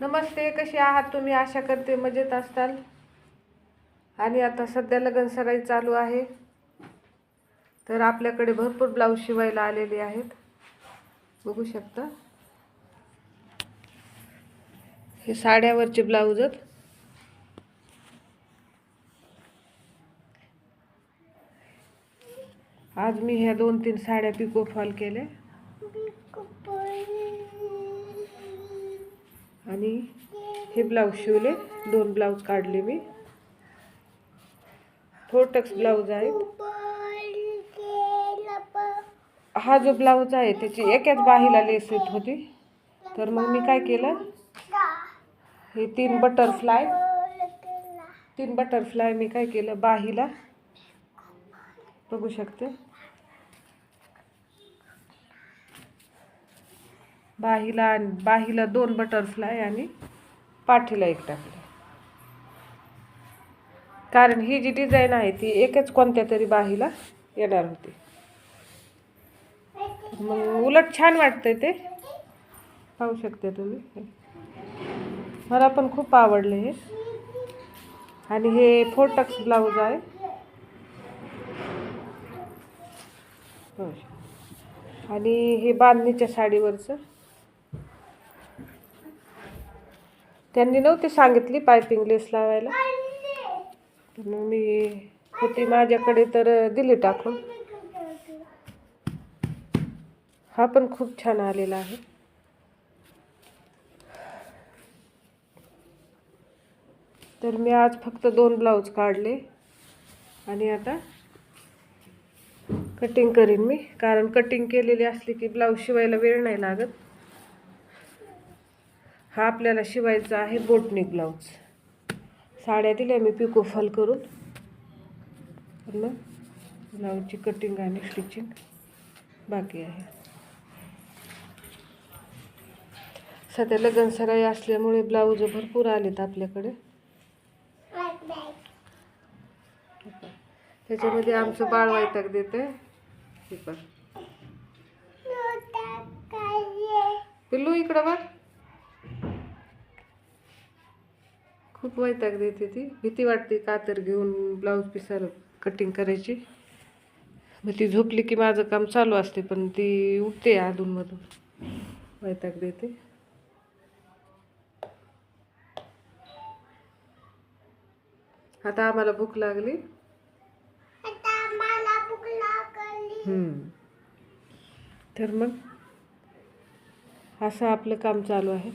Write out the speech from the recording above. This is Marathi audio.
नमस्ते, कशी आहात तुम्ही? आशा करते मजेत असताल. आणि आता सध्या लग्नसराई चालू आहे, तर आपल्याकडे भरपूर ब्लाऊज शिवायला आलेले आहेत. बघू शकता, हे साड्यावरचे ब्लाऊज आहेत. आज मी ह्या 2-3 साड्या पिको फॉल केले आणि हे ब्लाऊज शिवले. 2 ब्लाऊज काढले मी. 4 टक्स ब्लाऊज आहेत. हा जो ब्लाऊज आहे त्याची एकाच बाहीला लेस येत होती, तर मग मी काय केलं, हे 3 बटरफ्लाय मी काय केलं, बाहीला बघू शकते, बाहीला 2 बटरफ्लाय आणि पाठीला 1 टाकले. कारण ही जी डिझाईन आहे ती एकच कोणत्या तरी बाहीला येणार होती. मग उलट छान वाटतंय ते, पाहू शकते तुम्ही. मला पण खूप आवडले हे. आणि हे 4 टक्स ब्लाऊज आहे. आणि हे बांधणीच्या साडीवरचं त्यांनी नव्हते सांगितली पायपिंग लेस लावायला, मग मी होती माझ्याकडे तर दिली टाकून. हा पण खूप छान आलेला आहे. तर मी आज फक्त 2 ब्लाऊज काढले आणि आता कटिंग करीन मी, कारण कटिंग केलेली असली की ब्लाऊज शिवायला वेळ नाही लागत. हा आपल्याला शिवायचा आहे बोटनेक ब्लाऊज. साड्या दिल्या मी पिको फॉल करून, मग ब्लाऊजची कटिंग आणि स्टिचिंग बाकी आहे. सध्या लग्नसराई असल्यामुळे ब्लाऊज भरपूर आलेत आपल्याकडे. त्याच्यामध्ये आमचं बाळ वैताग देते. पिल्लू इकडं बघ, खूप वैताग देते ती. भीती वाटते कातर घेऊन ब्लाऊज पिसाला कटिंग करायची. मग ती झोपली की माझं काम चालू असते, पण ती उठते अधूनमधून, वैताग देते. आता आम्हाला भूक लागली. तर मग असं आपलं काम चालू आहे.